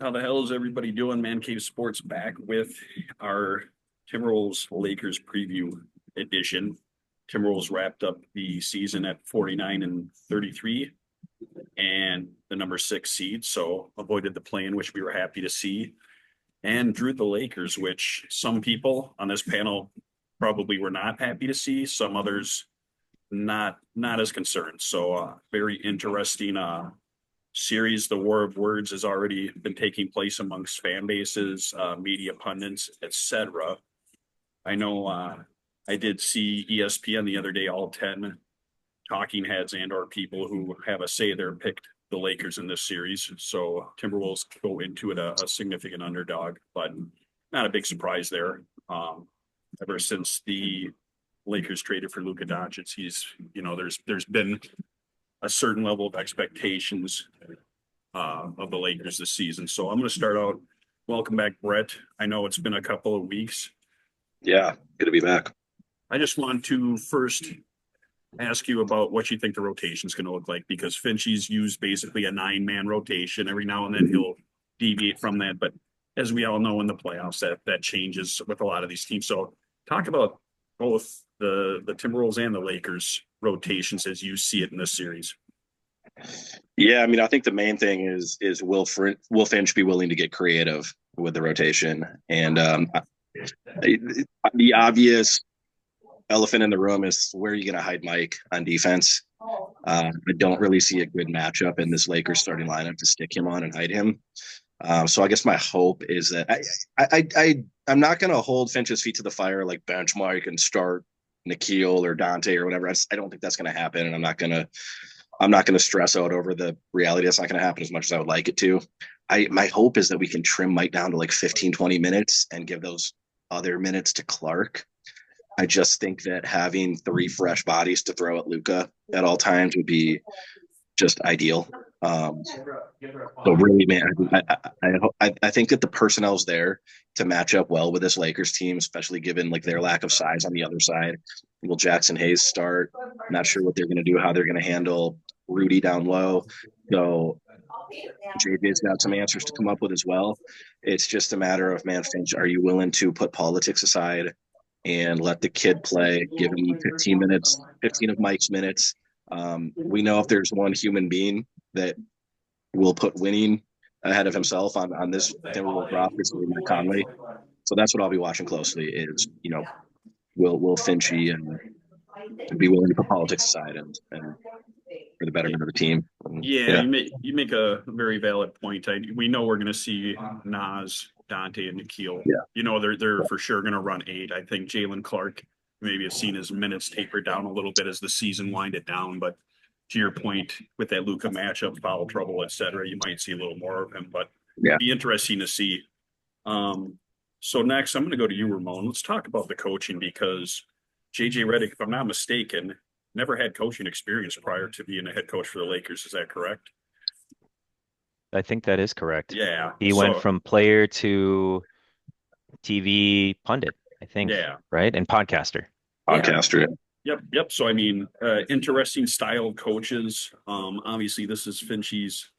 How the hell is everybody doing? Man Cave Sports back with our Timberwolves Lakers preview edition. Timberwolves wrapped up the season at 49-33 and the number six seed, so avoided the play-in, which we were happy to see, and drew the Lakers, which some people on this panel probably were not happy to see. Some others not as concerned. So very interesting series. The war of words has already been taking place amongst fan bases, media pundits, etc. I know I did see ESPN the other day, all 10 talking heads and or people who have a say there picked the Lakers in this series. So Timberwolves go into it a significant underdog, but not a big surprise there. Ever since the Lakers traded for Luka Doncic, there's been a certain level of expectations of the Lakers this season. So I'm going to start out. Welcome back, Brett. I know it's been a couple of weeks. Yeah, good to be back. I just want to first ask you about what you think the rotation is going to look like because Finchie's used basically a 9-man rotation. Every now and then he'll deviate from that, but as we all know in the playoffs, that changes with a lot of these teams. So talk about both the Timberwolves and the Lakers rotations as you see it in this series. Yeah, I mean, I think the main thing is will Finch be willing to get creative with the rotation? And the obvious elephant in the room is where are you going to hide Mike on defense? I don't really see a good matchup in this Lakers starting lineup to stick him on and hide him. So I guess my hope is that I'm not going to hold Finch's feet to the fire like bench Mike and start Nikhil or Dante or whatever. I don't think that's going to happen, and I'm not going to stress out over the reality that's not going to happen as much as I would like it to. My hope is that we can trim Mike down to like 15, 20 minutes and give those other minutes to Clark. I just think that having three fresh bodies to throw at Luca at all times would be just ideal. So really, man, I think that the personnel's there to match up well with this Lakers team, especially given like their lack of size on the other side. Will Jackson Hayes start? Not sure what they're going to do, how they're going to handle Rudy down low. So JJ's got some answers to come up with as well. It's just a matter of, man, Finch, are you willing to put politics aside and let the kid play, give him 15 minutes, 15 of Mike's minutes? We know if there's one human being that will put winning ahead of himself on this Timberwolves roster, it's Mike Conley. So that's what I'll be watching closely is, will Finchy and be willing to put politics aside and for the betterment of the team. And, Yeah, yeah. you make a very valid point. We know we're going to see Nas, Dante, and Nikhil. Yeah. They're for sure going to run 8. I think Jalen Clark maybe has seen his minutes taper down a little bit as the season winded down. But to your point, with that Luka matchup, foul trouble, etc., you might see a little more of him. But Yeah. be interesting to see. So next, I'm going to go to you, Ramon. Let's talk about the coaching because JJ Redick, if I'm not mistaken, never had coaching experience prior to being a head coach for the Lakers. Is that correct? I think that is correct. Yeah. He went So from player to TV pundit, I think, yeah. right? And podcaster. Yeah. Podcaster. Yep. So I mean, interesting style of coaches. Obviously this is Finchie's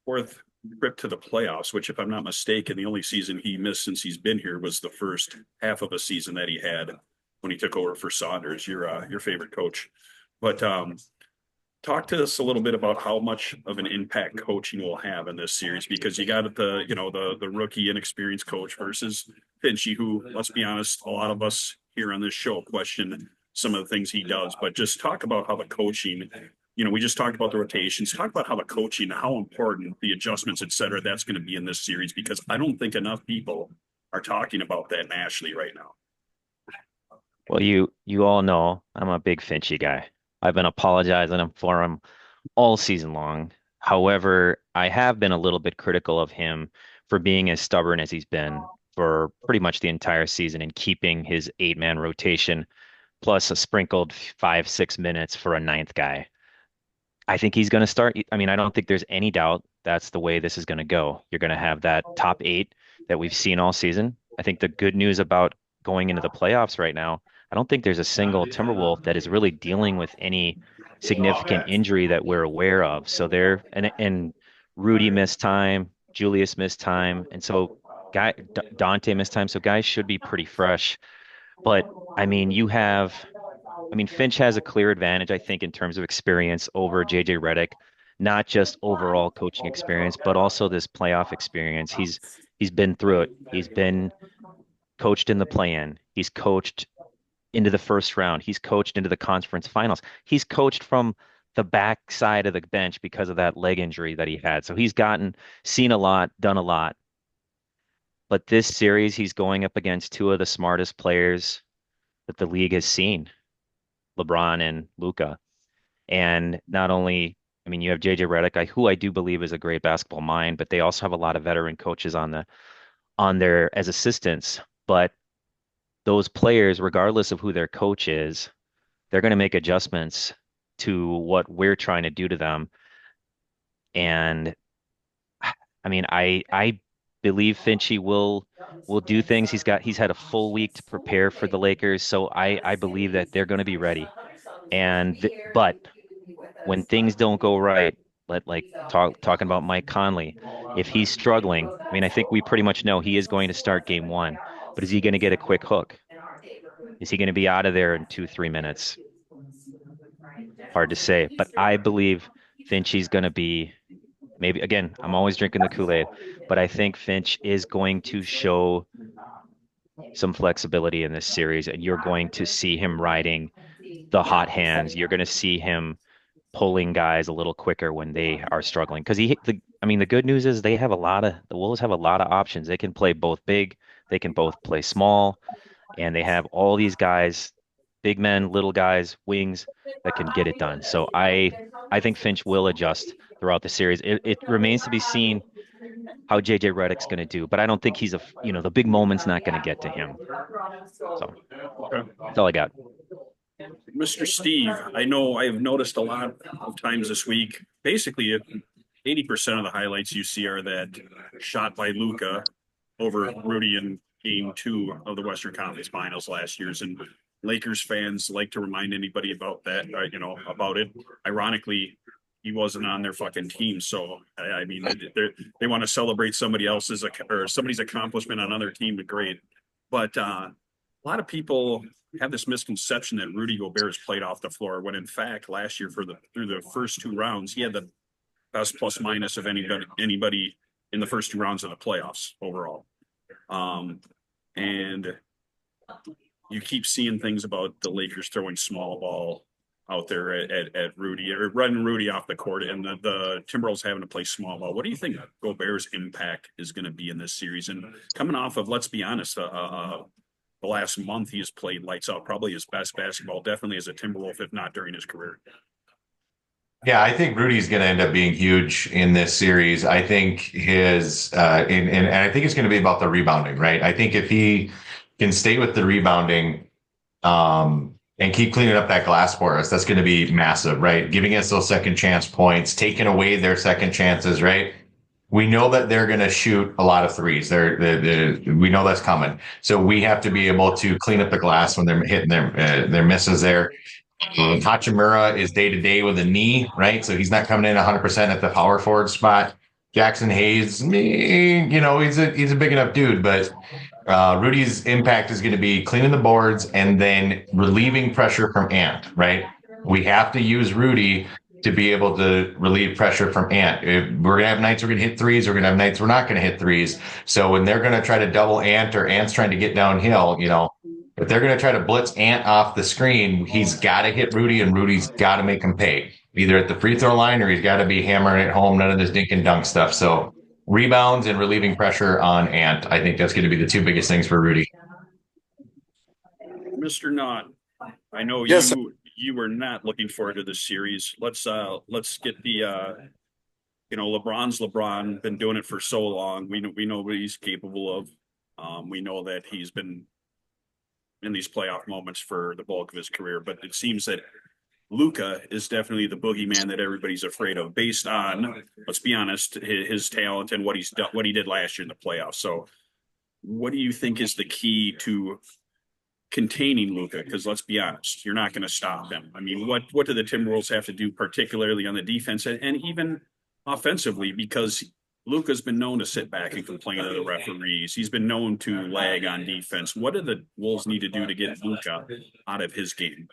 fourth trip to the playoffs, which if I'm not mistaken, the only season he missed since he's been here was the first half of a season that he had when he took over for Saunders, your favorite coach. But talk to us a little bit about how much of an impact coaching will have in this series because you got the rookie inexperienced coach versus Finchie, who, let's be honest, a lot of us here on this show question some of the things he does, but just talk about how the coaching, we just talked about the rotations, talk about how the coaching, how important the adjustments, et cetera, that's going to be in this series because I don't think enough people are talking about that nationally right now. Well, you all know I'm a big Finchy guy. I've been apologizing for him all season long. However, I have been a little bit critical of him for being as stubborn as he's been for pretty much the entire season and keeping his 8-man rotation plus a sprinkled 5, 6 minutes for a ninth guy. I think he's going to start. I mean, I don't think there's any doubt that's the way this is going to go. You're going to have that top 8 that we've seen all season. I think the good news about going into the playoffs right now, I don't think there's a single Timberwolf that is really dealing with any significant injury that we're aware of. So and Rudy missed time. Julius missed time, and so Dante missed time, so guys should be pretty fresh. But I mean, Finch has a clear advantage, I think, in terms of experience over JJ Redick, not just overall coaching experience, but also this playoff experience. He's been through it. He's been coached in the play-in. He's coached into the first round. He's coached into the conference finals. He's coached from the back side of the bench because of that leg injury that he had. So he's seen a lot, done a lot. But this series, he's going up against two of the smartest players that the league has seen, LeBron and Luka. And not only, you have JJ Redick, who I do believe is a great basketball mind, but they also have a lot of veteran coaches on there as assistants. But those players, regardless of who their coach is, they're going to make adjustments to what we're trying to do to them. And I believe Finchie will do things. He's had a full week to prepare for the Lakers, so I believe that they're going to be ready. But when things don't go right, talking about Mike Conley, if he's struggling, I think we pretty much know he is going to start game one. But is he going to get a quick hook? Is he going to be out of there in 2, 3 minutes? Hard to say. But I believe Finchie's going to be maybe again, I'm always drinking the Kool-Aid, but I think Finch is going to show some flexibility in this series, and you're going to see him riding the hot hands. You're going to see him pulling guys a little quicker when they are struggling. Because the good news is the Wolves have a lot of options. They can play both big, they can both play small, and they have all these guys, big men, little guys, wings that can get it done. So I think Finch will adjust throughout the series. It remains to be seen how JJ Redick's going to do, but I don't think the big moment's not going to get to him. So Okay. that's all I got. Mr. Steve, I know I've noticed a lot of times this week, basically 80% of the highlights you see are that shot by Luka over Rudy in game two of the Western Conference Finals last year's. And Lakers fans like to remind anybody about that, about it. Ironically, he wasn't on their fucking team. So, they want to celebrate somebody else's or somebody's accomplishment on another team. Great. But a lot of people have this misconception that Rudy Gobert has played off the floor when in fact last year through the first two rounds he had the best plus minus of anybody in the first two rounds of the playoffs overall. And you keep seeing things about the Lakers throwing small ball out there at Rudy or running Rudy off the court and the Timberwolves having to play small ball. What do you think Gobert's impact is going to be in this series? And coming off of, let's be honest, the last month he has played lights out, probably his best basketball, definitely as a Timberwolf, if not during his career. Yeah, I think Rudy's going to end up being huge in this series. I think and I think it's going to be about the rebounding, right? I think if he can stay with the rebounding, and keep cleaning up that glass for us, that's going to be massive, right? Giving us those second chance points, taking away their second chances, right? We know that they're going to shoot a lot of threes. We know that's coming. So we have to be able to clean up the glass when they're hitting their misses there. Hachimura is day to day with a knee, right? So he's not coming in 100% at the power forward spot. Jackson Hayes, he's a big enough dude, but Rudy's impact is going to be cleaning the boards and then relieving pressure from Ant, right? We have to use Rudy to be able to relieve pressure from Ant. We're going to have nights we're going to hit threes. We're going to have nights we're not going to hit threes. So when they're going to try to double Ant or Ant's trying to get downhill, if they're going to try to blitz Ant off the screen, he's got to hit Rudy and Rudy's got to make him pay either at the free throw line or he's got to be hammering it home. None of this dink and dunk stuff. So rebounds and relieving pressure on Ant. I think that's going to be the two biggest things for Rudy. Mr. Knott, I know Yes, you were not looking forward to this series. Let's get the LeBron's LeBron, been doing it for so long. We know what he's capable of. We know that he's been in these playoff moments for the bulk of his career, but it seems that Luka is definitely the boogeyman that everybody's afraid of, based on, let's be honest, his talent and what he did last year in the playoffs. So, what do you think is the key to containing Luka? Because let's be honest, you're not going to stop him. What do the Timberwolves have to do, particularly on the defense and even offensively? Because Luka's been known to sit back and complain to the referees. He's been known to lag on defense. What do the Wolves need to do to get Luka out of his game?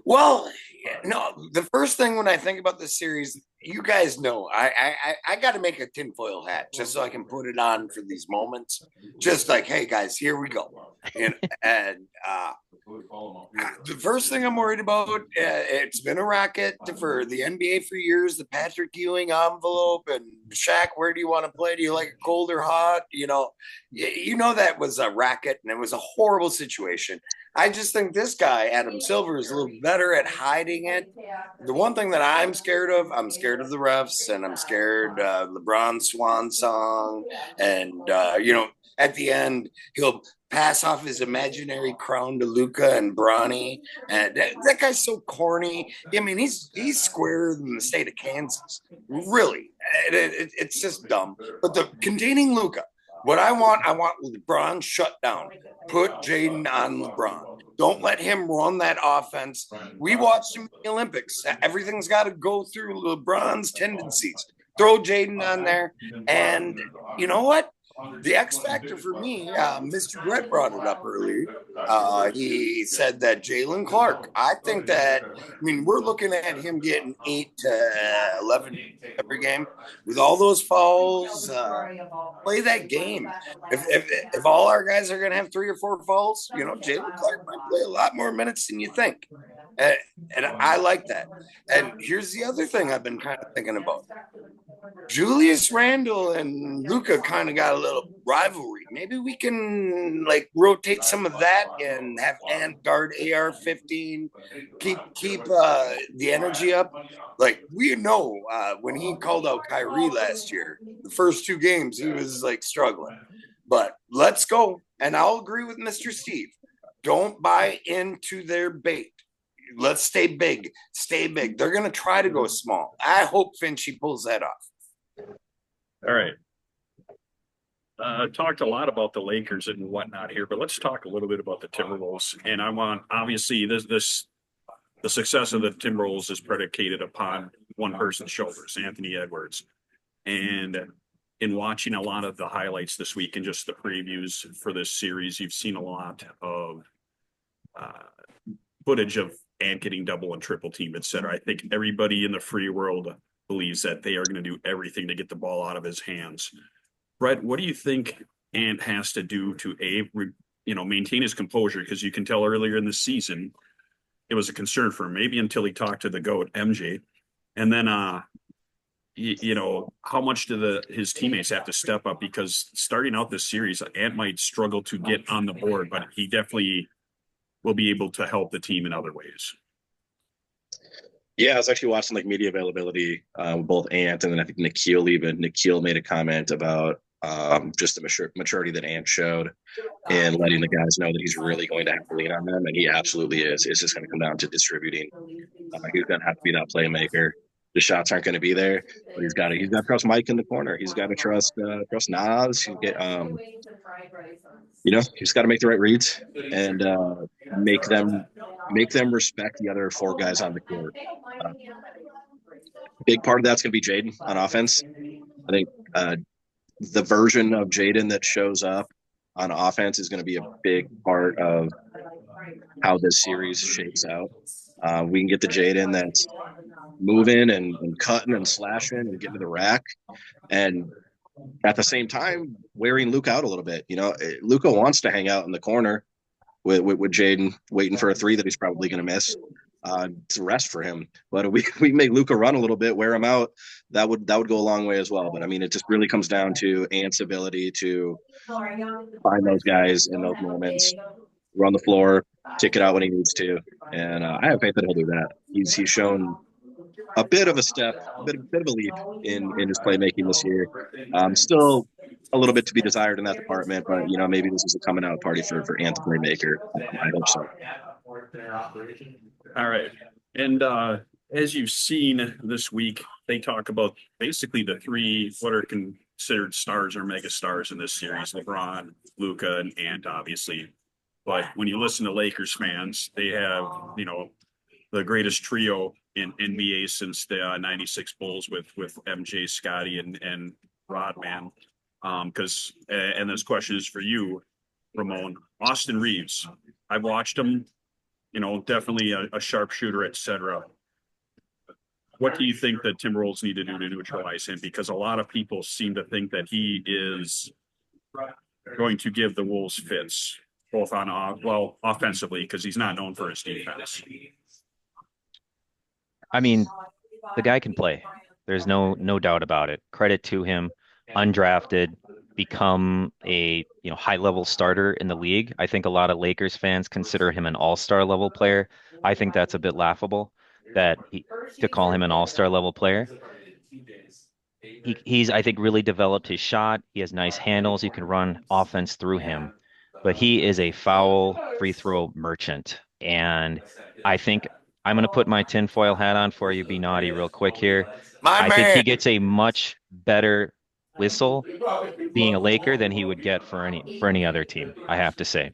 Well, no, the first thing when I think about this series, you guys know, I got to make a tinfoil hat just so I can put it on for these moments. Just like, hey guys, here we go. And the first thing I'm worried about, it's been a racket for the NBA for years. The Patrick Ewing envelope and Shaq, where do you want to play? Do you like it cold or hot? You know that was a racket and it was a horrible situation. I just think this guy, Adam Silver, is a little better at hiding it. The one thing that I'm scared of the refs, and I'm scared LeBron swan song, and at the end he'll pass off his imaginary crown to Luca and Bronny, and that guy's so corny. I mean, he's squarer than the state of Kansas, really. It's just dumb. But the containing Luca. What I want LeBron shut down. Put Jaden on LeBron. Don't let him run that offense. We watched him in the Olympics. Everything's got to go through LeBron's tendencies. Throw Jaden on there. And you know what? The X factor for me, Mr. Brett brought it up earlier. He said that Jalen Clark. I think that, we're looking at him getting 8 to 11 every game with all those fouls. Play that game. If all our guys are going to have 3 or 4 fouls, Jalen Clark might play a lot more minutes than you think. And I like that. And here's the other thing I've been kind of thinking about. Julius Randle and Luka kind of got a little rivalry. Maybe we can rotate some of that and have Ant guard AR-15, keep the energy up. We know when he called out Kyrie last year, the first 2 games he was struggling. But let's go. And I'll agree with Mr. Steve. Don't buy into their bait. Let's stay big. Stay big. They're going to try to go small. I hope Finchie pulls that off. All right. Talked a lot about the Lakers and whatnot here, but let's talk a little bit about the Timberwolves. And I want, obviously, the success of the Timberwolves is predicated upon one person's shoulders, Anthony Edwards. And in watching a lot of the highlights this week and just the previews for this series, you've seen a lot of footage of Ant getting double and triple team, et cetera. I think everybody in the free world believes that they are going to do everything to get the ball out of his hands. Brett, what do you think Ant has to do to maintain his composure? Because you can tell earlier in the season it was a concern for him, maybe until he talked to the GOAT MJ, and then how much do his teammates have to step up? Because starting out this series, Ant might struggle to get on the board, but he definitely will be able to help the team in other ways. Yeah, I was actually watching media availability with both Ant and then I think Nikhil even. Nikhil made a comment about just the maturity that Ant showed and letting the guys know that he's really going to have to lean on them, and he absolutely is. It's just going to come down to distributing. He's going to have to be that playmaker. The shots aren't going to be there, but he's got to trust Mike in the corner. He's got to trust Nas. He's got to make the right reads and make them respect the other 4 guys on the court. Big part of that's going to be Jaden on offense. I think the version of Jaden that shows up on offense is going to be a big part of how this series shapes out. We can get the Jaden that's moving and cutting and slashing and getting to the rack, and at the same time wearing Luke out a little bit. Luka wants to hang out in the corner with Jaden waiting for a 3 that he's probably going to miss. It's a rest for him, but we make Luka run a little bit, wear him out. That would go a long way as well. But it just really comes down to Ant's ability to find those guys in those moments, run the floor, kick it out when he needs to, and I have faith that he'll do that. He's shown a bit of a step, a bit of a leap in his playmaking this year. Still a little bit to be desired in that department, but maybe this is a coming out party for Ant the playmaker. I hope so. All right. And as you've seen this week, they talk about basically the 3 what are considered stars or mega stars in this series: LeBron, Luka, and Ant, obviously. But when you listen to Lakers fans, they have, the greatest trio in NBA since the 96 Bulls with MJ, Scotty, and Rodman. Because and this question is for you, Ramon. Austin Reeves. I've watched him. Definitely a sharpshooter, etc. What do you think that Timberwolves need to do to neutralize him? Because a lot of people seem to think that he is going to give the Wolves fits, both on offensively, because he's not known for his defense. I mean, the guy can play. There's no doubt about it. Credit to him. Undrafted, become a high level starter in the league. I think a lot of Lakers fans consider him an all-star level player. I think that's a bit laughable to call him an all-star level player. He's I think really developed his shot. He has nice handles. You can run offense through him, but he is a foul free throw merchant. And I think I'm going to put my tinfoil hat on for you, be naughty real quick here. My I think man. he gets a much better whistle being a Laker than he would get for any other team, I have to say.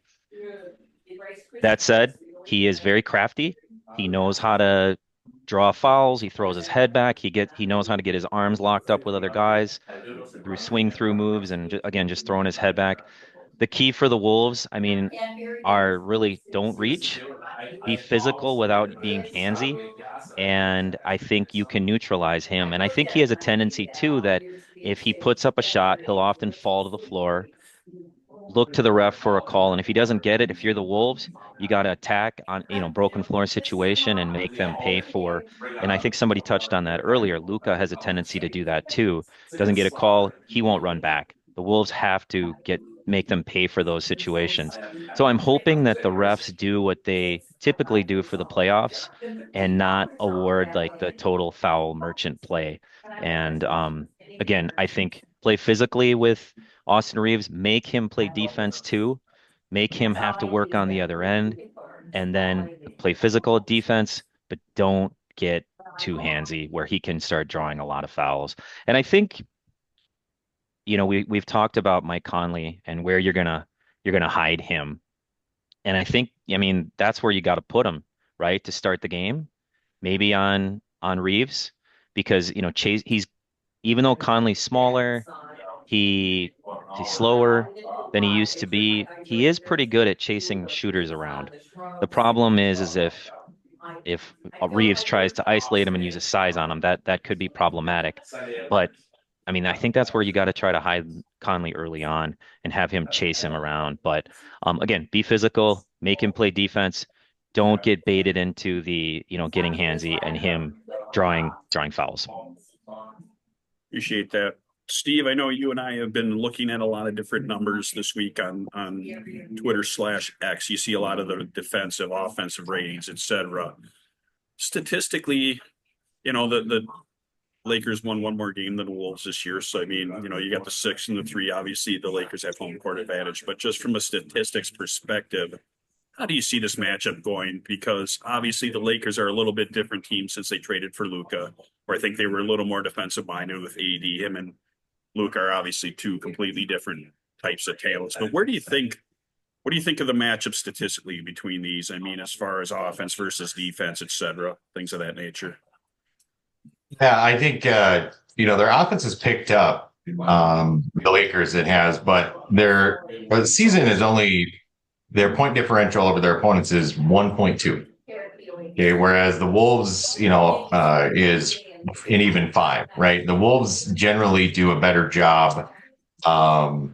That said, he is very crafty. He knows how to draw fouls. He throws his head back. He knows how to get his arms locked up with other guys through swing through moves and again just throwing his head back. The key for the Wolves, I mean, are really don't reach, be physical without being handsy, and I think you can neutralize him. And I think he has a tendency too that if he puts up a shot, he'll often fall to the floor, look to the ref for a call, and if he doesn't get it, if you're the Wolves, you got to attack on broken floor situation and make them pay for. And I think somebody touched on that earlier. Luka has a tendency to do that too. Doesn't get a call, he won't run back. The Wolves have to make them pay for those situations. So I'm hoping that the refs do what they typically do for the playoffs and not award like the total foul merchant play. And again, I think play physically with Austin Reeves, make him play defense too, make him have to work on the other end, and then play physical defense, but don't get too handsy where he can start drawing a lot of fouls. And I think, we've talked about Mike Conley and where you're gonna hide him. And I think, that's where you got to put him, right? To start the game, maybe on Reeves, because Chase, even though Conley's smaller, he's slower than he used to be. He is pretty good at chasing shooters around. The problem is if Reeves tries to isolate him and use his size on him, that could be problematic. But I think that's where you got to try to hide Conley early on and have him chase him around. But again, be physical, make him play defense. Don't get baited into the getting handsy and him drawing fouls. Appreciate that. Steve, I know you and I have been looking at a lot of different numbers this week on Twitter/X. You see a lot of the defensive, offensive ratings, etc. Statistically, the Lakers won one more game than the Wolves this year. So, you got the 6 and the 3. Obviously, the Lakers have home court advantage. But just from a statistics perspective, how do you see this matchup going? Because obviously the Lakers are a little bit different team since they traded for Luka, where I think they were a little more defensive minded with AD. Him and Luka are obviously two completely different types of talents. But what do you think of the matchup statistically between these? As far as offense versus defense, etc., things of that nature. Yeah, I think their offense has picked up. The Lakers it has, but the season is only their point differential over their opponents is 1.2. Okay, whereas the Wolves, is an even 5, right? The Wolves generally do a better job of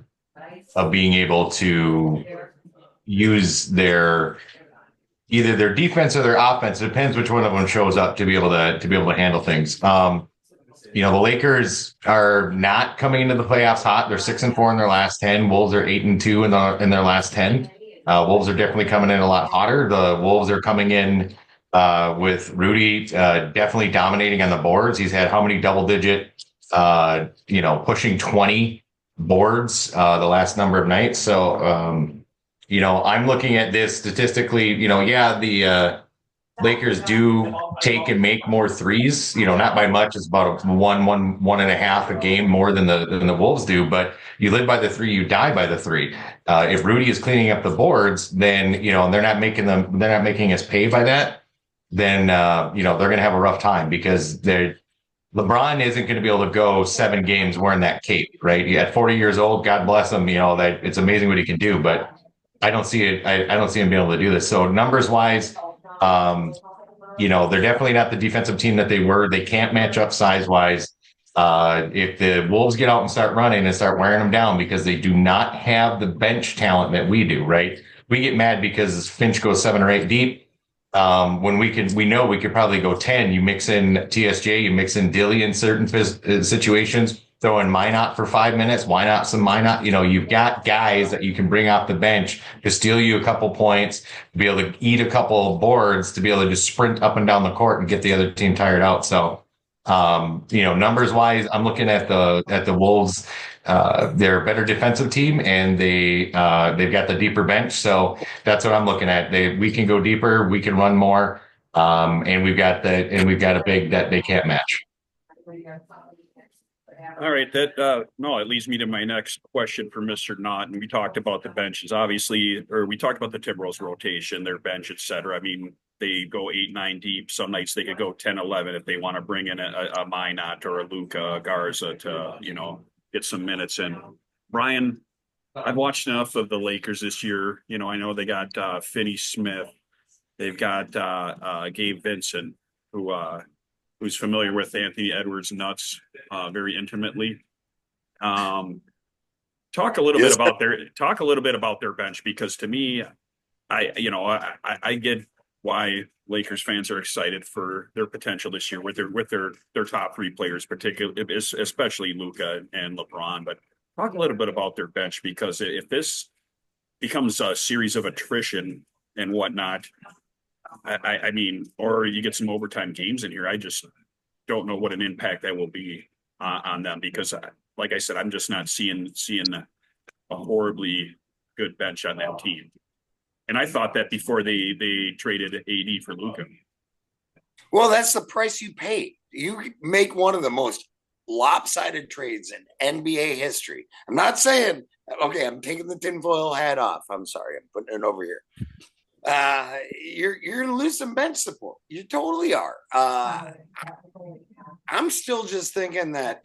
being able to use either their defense or their offense. It depends which one of them shows up to be able to handle things. The Lakers are not coming into the playoffs hot. They're 6-4 in their last 10. Wolves are 8-2 in their last 10. Wolves are definitely coming in a lot hotter. The Wolves are coming in with Rudy definitely dominating on the boards. He's had how many double-digit, pushing 20 boards the last number of nights. So, I'm looking at this statistically. The Lakers do take and make more threes. Not by much. It's about one and a half a game more than the Wolves do. But you live by the 3, you die by the 3. If Rudy is cleaning up the boards, then they're not making us pay by that. Then they're going to have a rough time because the LeBron isn't going to be able to go 7 games wearing that cape, right? At 40 years old, God bless him. That it's amazing what he can do, but I don't see it. I don't see him being able to do this. So numbers wise, they're definitely not the defensive team that they were. They can't match up size wise. If the Wolves get out and start running and start wearing them down because they do not have the bench talent that we do, right? We get mad because Finch goes 7 or 8 deep. When we know we could probably go 10. You mix in TSJ, you mix in Dilly in certain situations. Throw in Minot for 5 minutes. Why not some Minot? You've got guys that you can bring off the bench to steal you a couple points, to be able to eat a couple of boards, to be able to just sprint up and down the court and get the other team tired out. So, numbers wise, I'm looking at the Wolves. They're a better defensive team, and they've got the deeper bench. So that's what I'm looking at. We can go deeper, we can run more, and we've got a big that they can't match. All right, it leads me to my next question for Mr. Knott. And we talked about the benches, obviously, or we talked about the Timberwolves rotation, their bench, et cetera. I mean, they go 8, 9 deep. Some nights they could go 10, 11 if they want to bring in a Minot or a Luka Garza to, get some minutes in. Brian, I've watched enough of the Lakers this year. I know they got Finney Smith. They've got Gabe Vincent, who's familiar with Anthony Edwards' nuts very intimately. Talk a little bit about their bench, because to me, I get why Lakers fans are excited for their potential this year with their top 3 players, particularly, especially Luka and LeBron. But talk a little bit about their bench, because if this becomes a series of attrition and whatnot, I mean, or you get some overtime games in here, I just don't know what an impact that will be on them, because, like I said, I'm just not seeing a horribly good bench on that team. And I thought that before they traded AD for Luka. Well, that's the price you pay. You make one of the most lopsided trades in NBA history. I'm not saying, okay, I'm taking the tinfoil hat off. I'm sorry, I'm putting it over here. You're gonna lose some bench support. You totally are. I'm still just thinking that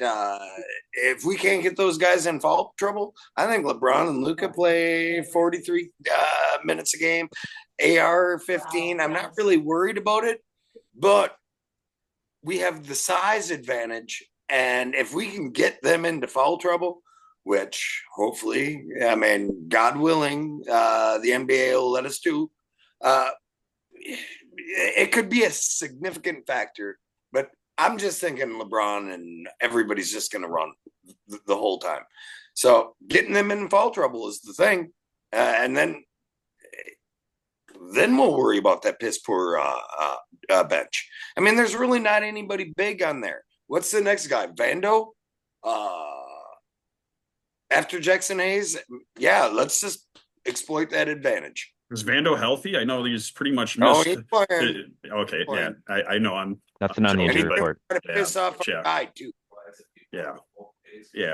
if we can't get those guys in foul trouble, I think LeBron and Luka play 43 minutes a game, AR 15. I'm not really worried about it, but we have the size advantage, and if we can get them into foul trouble, which hopefully, I mean, God willing, the NBA will let us do. It could be a significant factor, but I'm just thinking LeBron and everybody's just going to run the whole time. So getting them in foul trouble is the thing. And then we'll worry about that piss poor bench. I mean, there's really not anybody big on there. What's the next guy? Vando? After Jackson Hayes? Yeah, let's just exploit that advantage. Is Vando healthy? I know he's pretty much missed. He's playing. Okay, yeah, I know. Nothing on the injury report. Trying to piss off a guy too. Yeah.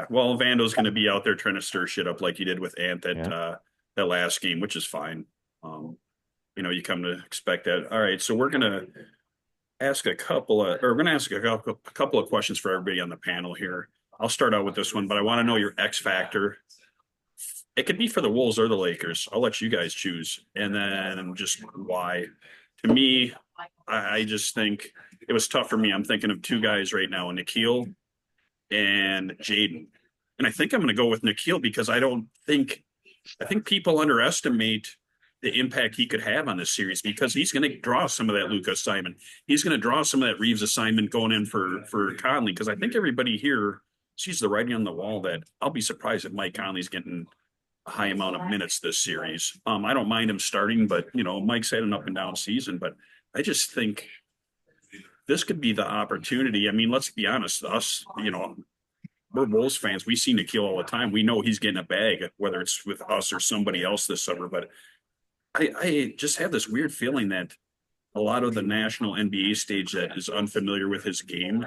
Well, Vando's going to be out there trying to stir shit up like he did with Ant that last game, which is fine. You come to expect that. All right, so we're going to ask a couple of questions for everybody on the panel here. I'll start out with this one, but I want to know your X factor. It could be for the Wolves or the Lakers. I'll let you guys choose. And then just why. To me, I just think it was tough for me. I'm thinking of 2 guys right now, Nikhil and Jaden. And I think I'm going to go with Nikhil because I think people underestimate the impact he could have on this series, because he's going to draw some of that Luka assignment. He's going to draw some of that Reeves assignment going in for Conley, because I think everybody here sees the writing on the wall that I'll be surprised if Mike Conley's getting a high amount of minutes this series. I don't mind him starting, but Mike's had an up and down season, but I just think this could be the opportunity. I mean, let's be honest, we're Wolves fans. We see Nikhil all the time. We know he's getting a bag, whether it's with us or somebody else this summer, but I just have this weird feeling that a lot of the national NBA stage that is unfamiliar with his game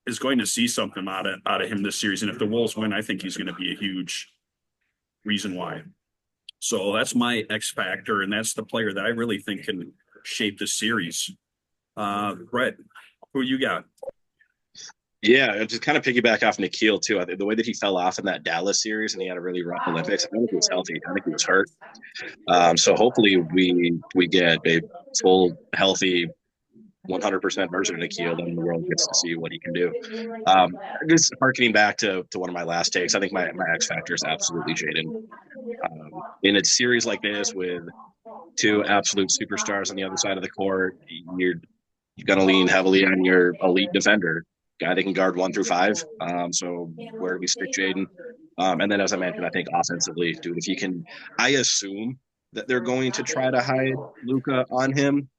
is going to see something out of him this series. And if the Wolves win, I think he's going to be a huge reason why. So that's my X factor, and that's the player that I really think can shape the series. Brett, who you got? Yeah, just kind of piggyback off Nikhil too. I think the way that he fell off in that Dallas series and he had a really rough Olympics. I don't think he was healthy. I think he was hurt. So hopefully we get a full healthy 100% version of Nikhil, then the world gets to see what he can do. Just harkening back to one of my last takes, I think my X factor is absolutely Jaden. In a series like this with two absolute superstars on the other side of the court, you're going to lean heavily on your elite defender, guy that can guard 1 through 5. So where do we stick Jaden? And then, as I mentioned, I think offensively, dude, if you can, I assume that they're going to try to hide Luka on him.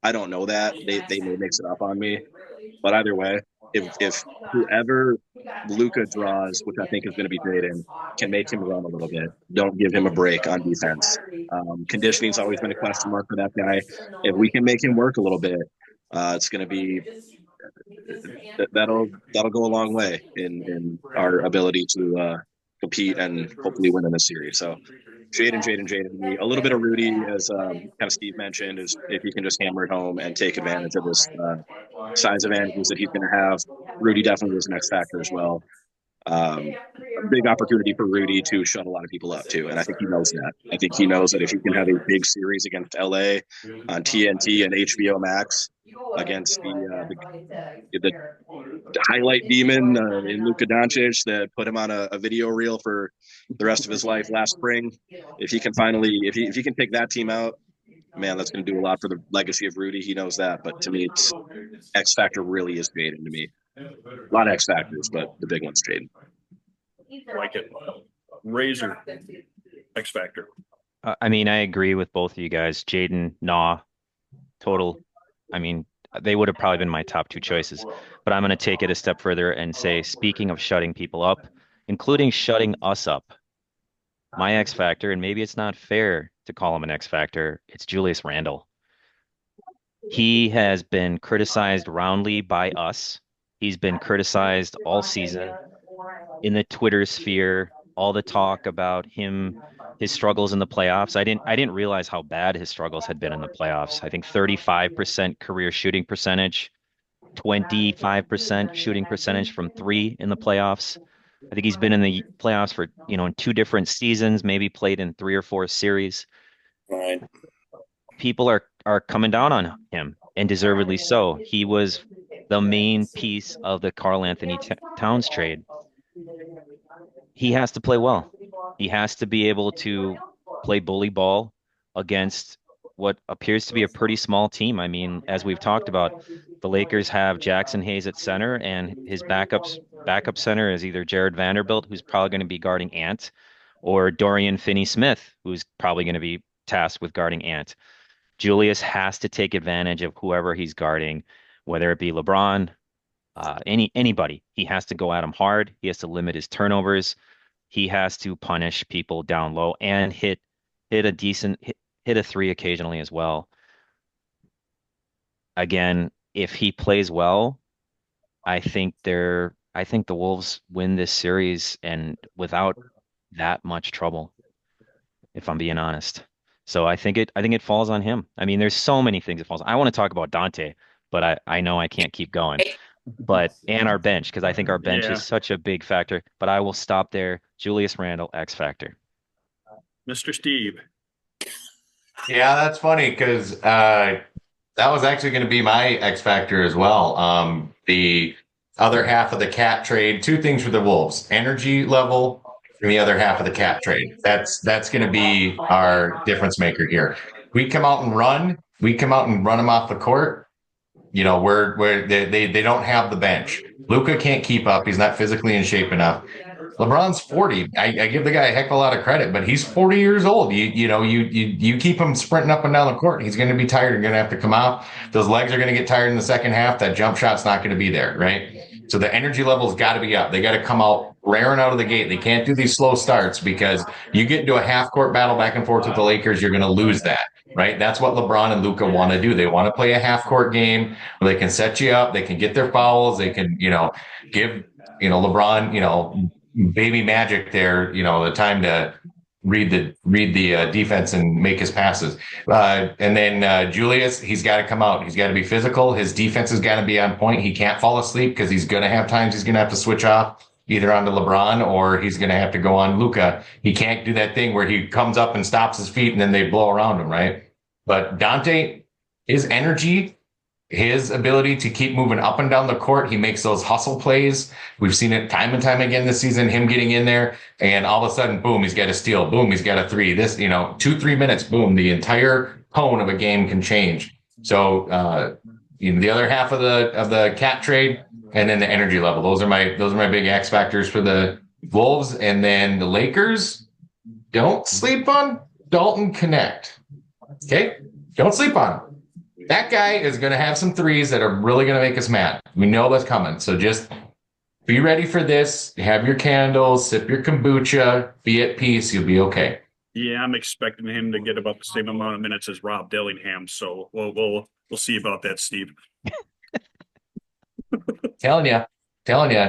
I don't know that they may mix it up on me, but either way, if whoever Luka draws, which I think is going to be Jaden, can make him run a little bit, don't give him a break on defense. Conditioning's always been a question mark for that guy. If we can make him work a little bit, it's going to be that'll go a long way in our ability to compete and hopefully win in this series. So Jaden. A little bit of Rudy, as kind of Steve mentioned, is if he can just hammer it home and take advantage of this size advantages that he's going to have. Rudy definitely was an X factor as well. A big opportunity for Rudy to shut a lot of people up too, and I think he knows that. I think he knows that if he can have a big series against LA on TNT and HBO Max against the highlight demon in Luka Doncic that put him on a video reel for the rest of his life last spring. If he can finally, if he can take that team out, man, that's going to do a lot for the legacy of Rudy. He knows that. But to me, it's X factor really is Jaden to me. A lot of X factors, but the big one's Jaden. Like it. Razor X factor. I mean, I agree with both of you guys. Jaden, Nah, total. I mean, they would have probably been my top two choices, but I'm going to take it a step further and say, speaking of shutting people up, including shutting us up, my X factor, and maybe it's not fair to call him an X factor, it's Julius Randle. He has been criticized roundly by us. He's been criticized all season in the Twitter sphere, all the talk about him, his struggles in the playoffs. I didn't realize how bad his struggles had been in the playoffs. I think 35% career shooting percentage, 25% shooting percentage from three in the playoffs. I think he's been in the playoffs for, in two different seasons, maybe played in 3 or 4 series. Right. People are coming down on him, and deservedly so. He was the main piece of the Karl Anthony Towns trade. He has to play well. He has to be able to play bully ball against what appears to be a pretty small team. I mean, as we've talked about, the Lakers have Jackson Hayes at center, and his backup center is either Jared Vanderbilt, who's probably going to be guarding Ant, or Dorian Finney-Smith, who's probably going to be tasked with guarding Ant. Julius has to take advantage of whoever he's guarding, whether it be LeBron, anybody. He has to go at him hard. He has to limit his turnovers. He has to punish people down low and hit a three occasionally as well. Again, if he plays well, I think the Wolves win this series and without that much trouble, if I'm being honest. So I think it falls on him. I mean, there's so many things it falls on. I want to talk about Dante, but I know I can't keep going. And our bench, because I think our bench is such a big factor. But I will stop there. Julius Randle, X factor. Mr. Steve. Yeah, that's funny because that was actually going to be my X factor as well. The other half of the cat trade, two things for the Wolves: energy level, and the other half of the cat trade. That's going to be our difference maker here. We come out and run. We come out and run them off the court. Where they don't have the bench. Luka can't keep up. He's not physically in shape enough. LeBron's 40. I give the guy a heck of a lot of credit, but he's 40 years old. You keep him sprinting up and down the court. He's going to be tired and going to have to come out. Those legs are going to get tired in the second half. That jump shot's not going to be there, right? So the energy level's got to be up. They got to come out raring out of the gate. They can't do these slow starts because you get into a half court battle back and forth with the Lakers, you're going to lose that, right? That's what LeBron and Luka want to do. They want to play a half court game where they can set you up. They can get their fouls. They can, give, LeBron, baby magic there, the time to read the defense and make his passes. And then Julius, he's got to come out. He's got to be physical. His defense has got to be on point. He can't fall asleep because he's going to have times he's going to have to switch off either onto LeBron or he's going to have to go on Luka. He can't do that thing where he comes up and stops his feet and then they blow around him, right? But Dante, his energy, his ability to keep moving up and down the court, he makes those hustle plays. We've seen it time and time again this season, him getting in there and all of a sudden, boom, he's got a steal. Boom, he's got a three. This, 2, 3 minutes, boom, the entire tone of a game can change. So, the other half of the cat trade and then the energy level. Those are my big X factors for the Wolves. And then the Lakers, don't sleep on Dalton Connect. Okay? Don't sleep on him. That guy is going to have some threes that are really going to make us mad. We know that's coming. So just be ready for this. Have your candles, sip your kombucha, be at peace. You'll be okay. Yeah, I'm expecting him to get about the same amount of minutes as Rob Dillingham. So we'll see about that, Steve. Telling you,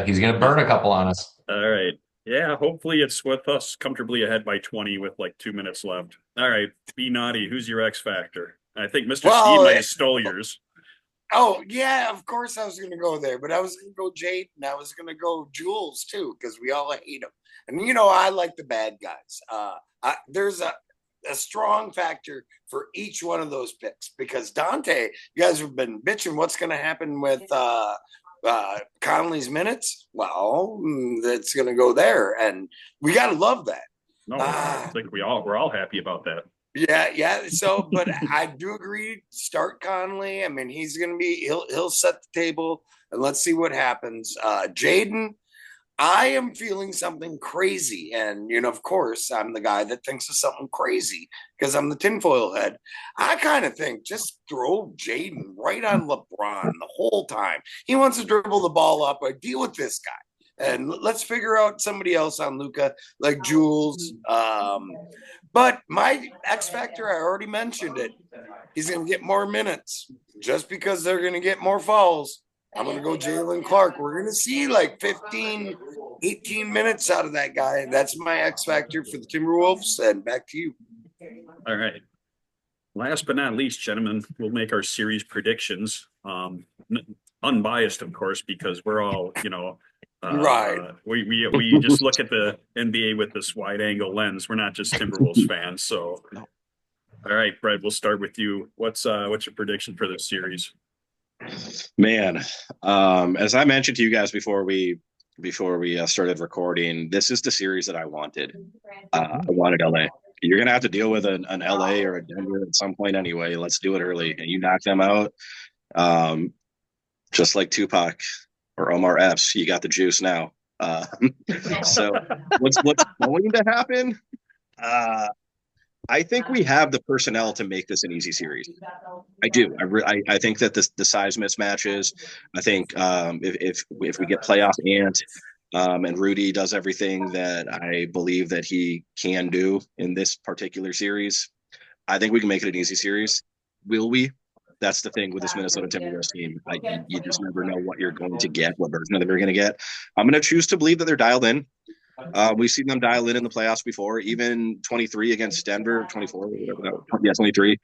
he's going to burn a couple on us. All right. Yeah, hopefully it's with us comfortably ahead by 20 with like 2 minutes left. All right, be naughty. Who's your X factor? I think Mr. Steve might have stole yours. Oh, yeah, of course I was going to go there, but I was going to go Jade and I was going to go Jules too, because we all hate him. And, I like the bad guys. There's a strong factor for each one of those picks because Dante, you guys have been bitching what's going to happen with Conley's minutes. Well, that's going to go there. And we got to love that. No, I think we're all happy about that. Yeah. So, but I do agree. Start Conley. I mean, he'll set the table, and let's see what happens. Jaden, I am feeling something crazy, and of course, I'm the guy that thinks of something crazy because I'm the tinfoil head. I kind of think just throw Jaden right on LeBron the whole time. He wants to dribble the ball up. I deal with this guy, and let's figure out somebody else on Luka like Jules. But my X factor, I already mentioned it. He's going to get more minutes just because they're going to get more fouls. I'm going to go Jalen Clark. We're going to see like 15, 18 minutes out of that guy. That's my X factor for the Timberwolves. And back to you. All right. Last but not least, gentlemen, we'll make our series predictions. Unbiased, of course, because we're all, right. We just look at the NBA with this wide angle lens. We're not just Timberwolves fans. So, all right, Brett, we'll start with you. What's your prediction for this series? Man, as I mentioned to you guys before we started recording, this is the series that I wanted. I wanted LA. You're gonna have to deal with an LA or a Denver at some point anyway. Let's do it early, and you knock them out. Just like Tupac or Omar Epps, you got the juice now. So what's going to happen? I think we have the personnel to make this an easy series. I do. I think that the size mismatches. I think if we get playoff Ant and Rudy does everything that I believe that he can do in this particular series, I think we can make it an easy series. Will we? That's the thing with this Minnesota Timberwolves team. You just never know what you're going to get, what version of them you're going to get. I'm going to choose to believe that they're dialed in. We've seen them dial in the playoffs before, even 23 against Denver, 24, whatever that was. Yeah, 23.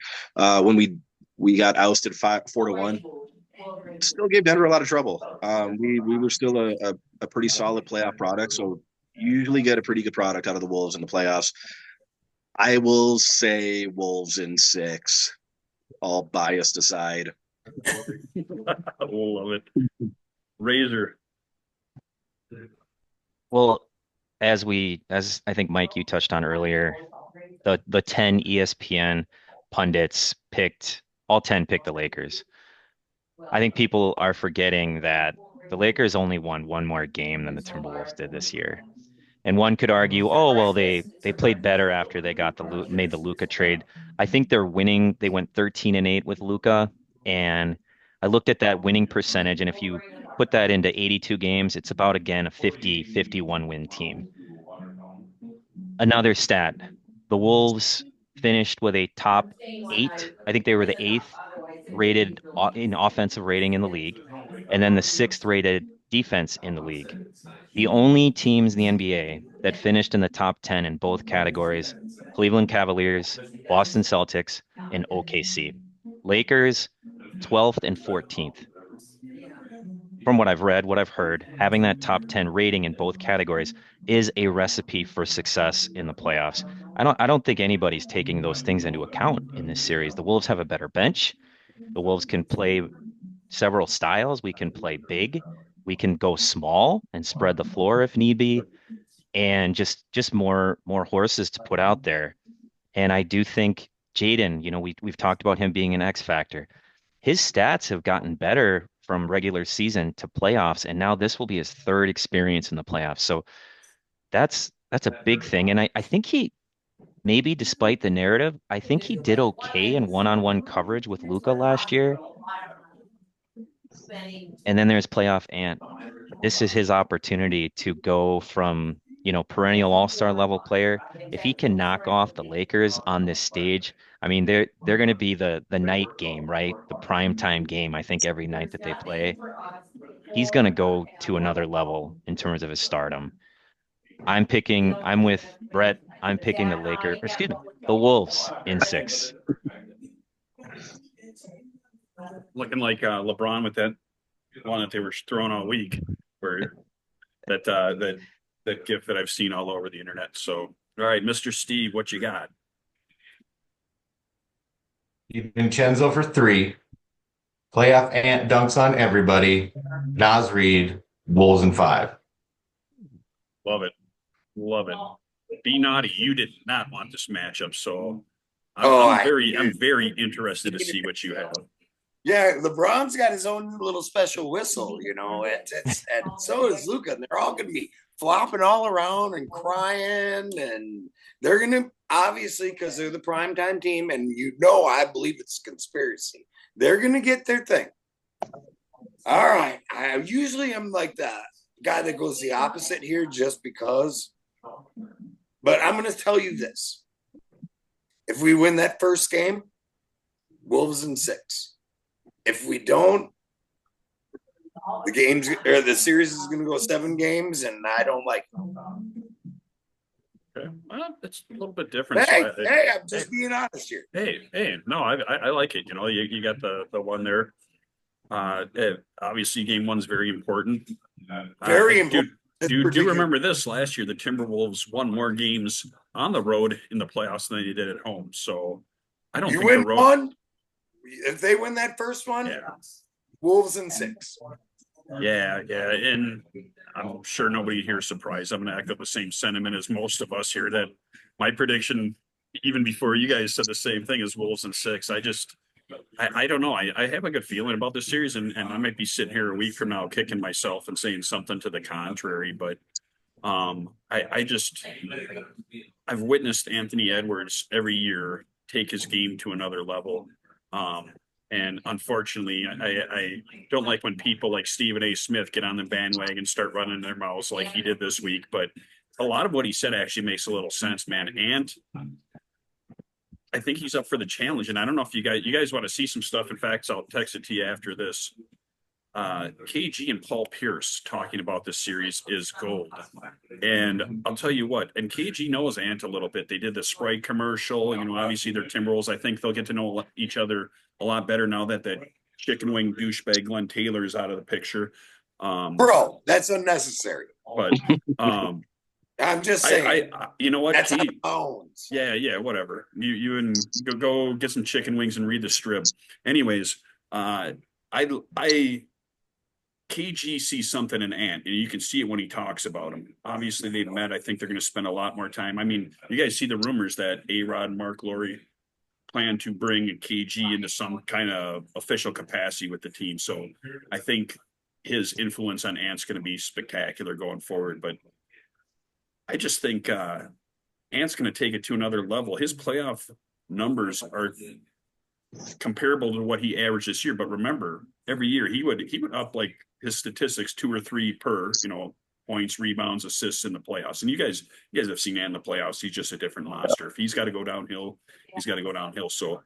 When we got ousted 4-1, still gave Denver a lot of trouble. We were still a pretty solid playoff product, so usually get a pretty good product out of the Wolves in the playoffs. I will say Wolves in 6. All biased aside. Love it. Razor. Well, as I think Mike, you touched on earlier, the 10 ESPN pundits all 10 picked the Lakers. I think people are forgetting that the Lakers only won one more game than the Timberwolves did this year. And one could argue, oh, well, they played better after they made the Luka trade. I think they're winning. They went 13-8 with Luka, and I looked at that winning percentage, and if you put that into 82 games, it's about, again, a 50-51 win team. Another stat, the Wolves finished with a top 8. I think they were the 8th rated in offensive rating in the league, and then the 6th rated defense in the league. The only teams in the NBA that finished in the top 10 in both categories, Cleveland Cavaliers, Boston Celtics, and OKC. Lakers, 12th and 14th. From what I've read, what I've heard, having that top 10 rating in both categories is a recipe for success in the playoffs. I don't think anybody's taking those things into account in this series. The Wolves have a better bench. The Wolves can play several styles. We can play big. We can go small and spread the floor if need be, and just more horses to put out there. And I do think Jaden, we've talked about him being an X factor. His stats have gotten better from regular season to playoffs, and now this will be his third experience in the playoffs. So that's a big thing. And I think he maybe despite the narrative, I think he did okay in one-on-one coverage with Luka last year. And then there's playoff Ant. This is his opportunity to go from, perennial all-star level player. If he can knock off the Lakers on this stage, I mean, they're going to be the night game, right? The prime time game, I think, every night that they play. He's going to go to another level in terms of his stardom. I'm with Brett. I'm picking the Lakers, excuse me, the Wolves in 6. Looking like LeBron with that one that they were throwing all week, where that gif that I've seen all over the internet. So, all right, Mr. Steve, what you got? Vincenzo for 3. Playoff Ant dunks on everybody. Nas Reed, Wolves in 5. Love it. Love it. Be naughty. You did not want this matchup, so I'm very interested to see what you have. Yeah, LeBron's got his own little special whistle, and so is Luka. And they're all going to be flopping all around and crying, and they're going to obviously because they're the primetime team, and I believe it's a conspiracy. They're going to get their thing. All right, I usually am like the guy that goes the opposite here, just because. But I'm going to tell you this: if we win that first game, Wolves in 6. If we don't, the series is going to go 7 games, and I don't like it. Okay. Well, it's a little bit different. Hey, I'm just being honest here. Hey, no, I like it. You got the one there. Obviously, game 1's very important. Very important. Do remember this? Last year, the Timberwolves won more games on the road in the playoffs than they did at home. So I don't think the road. One. If they win that first one, Wolves in 6. Yeah, and I'm sure nobody here is surprised. I'm going to echo the same sentiment as most of us here. That my prediction, even before you guys said the same thing, is Wolves in 6. I don't know. I have a good feeling about this series, and I might be sitting here a week from now kicking myself and saying something to the contrary. But I've witnessed Anthony Edwards every year take his game to another level. And unfortunately, I don't like when people like Stephen A. Smith get on the bandwagon and start running their mouths like he did this week. But a lot of what he said actually makes a little sense, man. And I think he's up for the challenge. And I don't know if you guys want to see some stuff. In fact, I'll text it to you after this. KG and Paul Pierce talking about this series is gold. And I'll tell you what, and KG knows Ant a little bit. They did the Sprite commercial, obviously they're Timberwolves. I think they'll get to know each other a lot better now that chicken wing douchebag Glenn Taylor is out of the picture. Bro, that's unnecessary. But I'm just saying. You know what? That's bones. Yeah, whatever. You and go get some chicken wings and read the strip. Anyways, KG sees something in Ant, and you can see it when he talks about him. Obviously, they've met. I think they're going to spend a lot more time. I mean, you guys see the rumors that A-Rod and Mark Lowry plan to bring KG into some kind of official capacity with the team. So I think his influence on Ant's going to be spectacular going forward. But I just think Ant's going to take it to another level. His playoff numbers are comparable to what he averaged this year. But remember, every year he would up like his statistics 2 or 3 per, points, rebounds, assists in the playoffs. And you guys have seen Ant in the playoffs. He's just a different monster. If he's got to go downhill, he's got to go downhill. So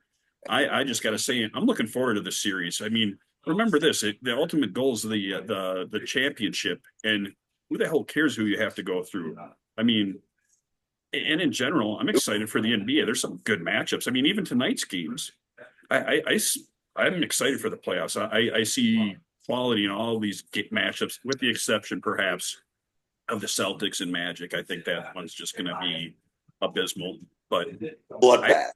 I just got to say, I'm looking forward to this series. I mean, remember this, the ultimate goal is the championship, and who the hell cares who you have to go through? I mean, and in general, I'm excited for the NBA. There's some good matchups. I mean, even tonight's games, I'm excited for the playoffs. I see quality in all of these matchups, with the exception perhaps of the Celtics and Magic. I think that one's just going to be abysmal. But Bloodbath.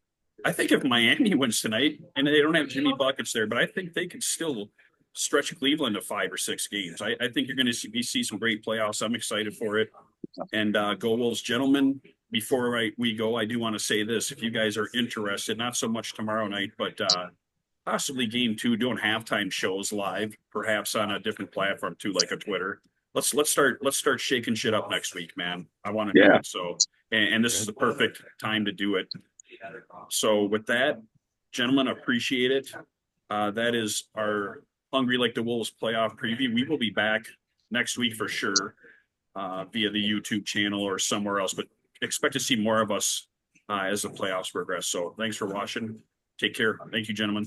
I think if Miami wins tonight, and they don't have Jimmy buckets there, but I think they can still stretch Cleveland to 5 or 6 games. I think you're going to see some great playoffs. I'm excited for it. And go Wolves, gentlemen. Before we go, I do want to say this: if you guys are interested, not so much tomorrow night, but possibly game 2, doing halftime shows live, perhaps on a different platform too, like a Twitter. Let's start shaking shit up next week, man. I want to do it. So, and this is the perfect time to do it. So with that, gentlemen, appreciate it. That is our Hungry Like the Wolves playoff preview. We will be back next week for sure, via the YouTube channel or somewhere else, but expect to see more of us as the playoffs progress. So thanks for watching. Take care. Thank you, gentlemen.